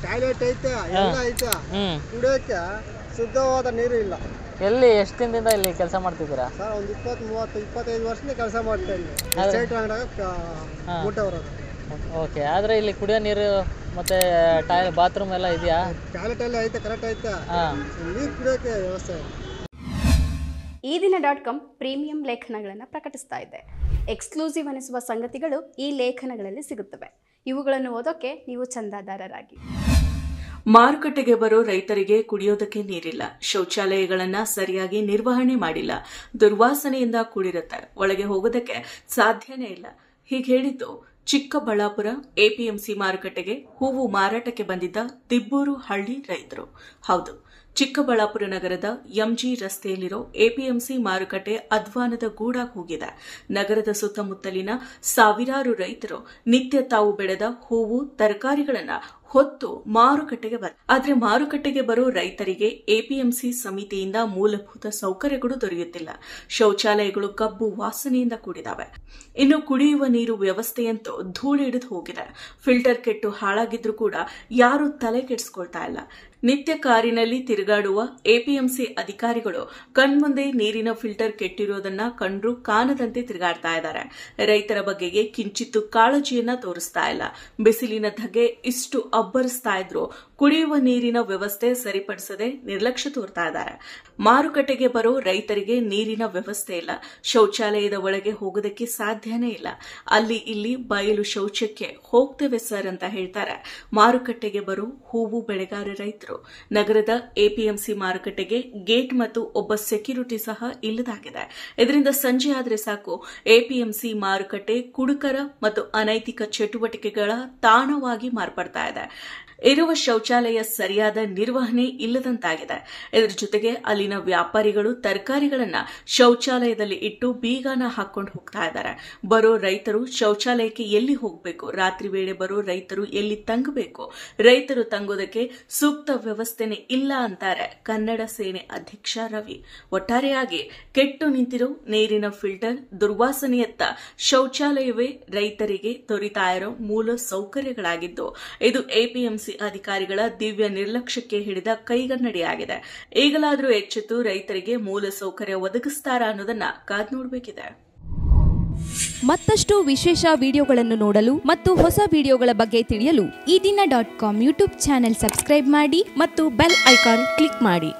Toilet ಐತೆ ಎಲ್ಲ ಐತೆ, ಕುಡಿಯೋಕ್ಕೆ ಶುದ್ಧವಾದ ನೀರು ಇಲ್ಲ. ಎಲ್ಲಿ ಎಷ್ಟು ದಿನದಿಂದ ಇಲ್ಲಿ ಕೆಲಸ ಮಾಡ್ತಿದ್ದೀರಾ ಸರ್? ಒಂದು 20-25 ವರ್ಷದಿಂದ ಕೆಲಸ ಮಾಡ್ತಾ ಇದ್ದೀನಿ. ಓಕೆ. ಆದರೆ ಇಲ್ಲಿ ಕುಡಿಯೋ ನೀರು ಮತ್ತೆ ಬಾತ್ರೂಮ್ ಎಲ್ಲ ಇದೆಯಾ? ಟಾಯ್ಲೆಟ್ ಎಲ್ಲ ಐತೆ, ಕರೆಕ್ಟ್ ಐತೆ, ನೀರು ಕುಡಿಯೋಕ್ಕೆ ವ್ಯವಸ್ಥೆ ಇದೆ. ಈ ದಿನ.com ಪ್ರೀಮಿಯಂ ಲೇಖನಗಳನ್ನು ಪ್ರಕಟಿಸ್ತಾ ಇದೆ. ಎಕ್ಸ್ಕ್ಲೂಸಿವ್ ಅನಿಸುವ ಸಂಗತಿಗಳು ಈ ಲೇಖನಗಳಲ್ಲಿ ಸಿಗುತ್ತವೆ. ಇವುಗಳನ್ನು ಓದೋಕೆ ನೀವು ಚಂದಾದಾರರಾಗಿ. ಮಾರುಕಟ್ಟೆಗೆ ಬರೋ ರೈತರಿಗೆ ಕುಡಿಯೋದಕ್ಕೆ ನೀರಿಲ್ಲ, ಶೌಚಾಲಯಗಳನ್ನ ಸರಿಯಾಗಿ ನಿರ್ವಹಣೆ ಮಾಡಿಲ್ಲ, ದುರ್ವಾಸನೆಯಿಂದ ಕೂಡಿರುತ್ತೆ, ಒಳಗೆ ಹೋಗೋದಕ್ಕೆ ಸಾಧ್ಯನೇ ಇಲ್ಲ. ಹೀಗೆ ಹೇಳಿದ್ದು ಚಿಕ್ಕಬಳ್ಳಾಪುರ ಎಪಿಎಂಸಿ ಮಾರುಕಟ್ಟೆಗೆ ಹೂವು ಮಾರಾಟಕ್ಕೆ ಬಂದಿದ್ದ ದಿಬ್ಬೂರು ಹಳ್ಳಿ ರೈತರು. ಹೌದು, ಚಿಕ್ಕಬಳ್ಳಾಪುರ ನಗರದ ಎಂಜಿ ರಸ್ತೆಯಲ್ಲಿರೋ ಎಪಿಎಂಸಿ ಮಾರುಕಟ್ಟೆ ಅಧ್ವಾನದ ಗೂಡಾಗಿ ಹೋಗಿದೆ. ನಗರದ ಸುತ್ತಮುತ್ತಲಿನ ಸಾವಿರಾರು ರೈತರು ನಿತ್ಯ ತಾವು ಬೆಳೆದ ಹೂವು ತರಕಾರಿಗಳನ್ನ ಹೊತ್ತು ಮಾರುಕಟ್ಟೆಗೆ ಆದ್ರೆ ಮಾರುಕಟ್ಟೆಗೆ ಬರೋ ರೈತರಿಗೆ ಎಪಿಎಂಸಿ ಸಮಿತಿಯಿಂದ ಮೂಲಭೂತ ಸೌಕರ್ಯಗಳು ದೊರೆಯುತ್ತಿಲ್ಲ. ಶೌಚಾಲಯಗಳು ಗಬ್ಬು ವಾಸನೆಯಿಂದ ಕೂಡಿದಾವೆ. ಇನ್ನು ಕುಡಿಯುವ ನೀರು ವ್ಯವಸ್ಥೆಯಂತೂ ಧೂಳಿಡಿದು ಹೋಗಿದೆ. ಫಿಲ್ಟರ್ ಕೆಟ್ಟು ಹಾಳಾಗಿದ್ರೂ ಕೂಡ ಯಾರು ತಲೆ ಕೆಡಿಸ್ಕೊಳ್ತಾ ಇಲ್ಲ. ನಿತ್ಯ ಕಾರಿನಲ್ಲಿ ತಿರುಗಾಡುವ ಎಪಿಎಂಸಿ ಅಧಿಕಾರಿಗಳು ಕಣ್ಮುಂದೆ ನೀರಿನ ಫಿಲ್ಟರ್ ಕೆಟ್ಟಿರೋದನ್ನ ಕಂಡ್ರು ಕಾಣದಂತೆ ತಿರುಗಾಡ್ತಾ ಇದ್ದಾರೆ. ರೈತರ ಬಗೆಗೆ ಕಿಂಚಿತ್ತು ಕಾಳಜಿಯನ್ನ ತೋರಿಸ್ತಾ ಇಲ್ಲ. ಬಿಸಿಲಿನ ಧಗೆ ಇಷ್ಟು ಅಬ್ಬರಿಸ್ತಾ ಇದ್ರು ಕುಡಿಯುವ ನೀರಿನ ವ್ಯವಸ್ಥೆ ಸರಿಪಡಿಸದೆ ನಿರ್ಲಕ್ಷ್ಯ ತೋರ್ತಾ ಇದ್ದಾರೆ. ಮಾರುಕಟ್ಟೆಗೆ ಬರೋ ರೈತರಿಗೆ ನೀರಿನ ವ್ಯವಸ್ಥೆ ಇಲ್ಲ, ಶೌಚಾಲಯದ ಒಳಗೆ ಹೋಗೋದಕ್ಕೆ ಸಾಧ್ಯನೇ ಇಲ್ಲ. ಅಲ್ಲಿ ಇಲ್ಲಿ ಬಯಲು ಶೌಚಕ್ಕೆ ಹೋಗ್ತೇವೆ ಸರ್ ಅಂತ ಹೇಳ್ತಾರೆ ಮಾರುಕಟ್ಟೆಗೆ ಬರೋ ಹೂವು ಬೆಳೆಗಾರ ರೈತರು. ನಗರದ ಎಪಿಎಂಸಿ ಮಾರುಕಟ್ಟೆಗೆ ಗೇಟ್ ಮತ್ತು ಒಬ್ಬ ಸೆಕ್ಯೂರಿಟಿ ಸಹ ಇಲ್ಲದಾಗಿದೆ. ಇದರಿಂದ ಸಂಜೆ ಆದ್ರೆ ಸಾಕು ಎಪಿಎಂಸಿ ಮಾರುಕಟ್ಟೆ ಕುಡುಕರ ಮತ್ತು ಅನೈತಿಕ ಚಟುವಟಿಕೆಗಳ ತಾಣವಾಗಿ ಮಾರ್ಪಡ್ತಾ ಇದೆ. ಇರುವ ಶೌಚಾಲಯ ಸರಿಯಾದ ನಿರ್ವಹಣೆ ಇಲ್ಲದಂತಾಗಿದೆ. ಇದರ ಜೊತೆಗೆ ಅಲ್ಲಿನ ವ್ಯಾಪಾರಿಗಳು ತರಕಾರಿಗಳನ್ನ ಶೌಚಾಲಯದಲ್ಲಿ ಇಟ್ಟು ಬೀಗಾನ ಹಾಕೊಂಡು ಹೋಗ್ತಾ ಇದ್ದಾರೆ. ಬರೋ ರೈತರು ಶೌಚಾಲಯಕ್ಕೆ ಎಲ್ಲಿ ಹೋಗಬೇಕು, ರಾತ್ರಿ ವೇಳೆ ಬರೋ ರೈತರು ಎಲ್ಲಿ ತಂಗಬೇಕು, ರೈತರು ತಂಗೋದಕ್ಕೆ ಸೂಕ್ತ ವ್ಯವಸ್ಥೆನೇ ಇಲ್ಲ ಅಂತಾರೆ ಕನ್ನಡ ಸೇನೆ ಅಧ್ಯಕ್ಷ ರವಿ. ಒಟ್ಟಾರೆಯಾಗಿ ಕೆಟ್ಟು ನಿಂತಿರೋ ನೀರಿನ ಫಿಲ್ಟರ್, ದುರ್ವಾಸನೆಯತ್ತ ಶೌಚಾಲಯವೇ ರೈತರಿಗೆ ದೊರೀತಾ ಇರೋ ಮೂಲ ಸೌಕರ್ಯಗಳಾಗಿದ್ದು ಇದು ಎಪಿಎಂಸಿ ಅಧಿಕಾರಿಗಳ ದಿವ್ಯ ನಿರ್ಲಕ್ಷ್ಯಕ್ಕೆ ಹಿಡಿದ ಕೈಗನ್ನಡಿಯಾಗಿದೆ. ಈಗಲಾದರೂ ಎಚ್ಚೆತ್ತು ರೈತರಿಗೆ ಮೂಲ ಸೌಕರ್ಯ ಒದಗಿಸ್ತಾರಾ ಅನ್ನೋದನ್ನ ಕಾದ್ ನೋಡಬೇಕಿದೆ. ಮತ್ತಷ್ಟು ವಿಶೇಷ ವಿಡಿಯೋಗಳನ್ನು ನೋಡಲು ಮತ್ತು ಹೊಸ ವಿಡಿಯೋಗಳ ಬಗ್ಗೆ ತಿಳಿಯಲು ಈ ದಿನ.com ಯೂಟ್ಯೂಬ್ ಚಾನೆಲ್ ಸಬ್ಸ್ಕ್ರೈಬ್ ಮಾಡಿ ಮತ್ತು ಬೆಲ್ ಐಕಾನ್ ಕ್ಲಿಕ್ ಮಾಡಿ.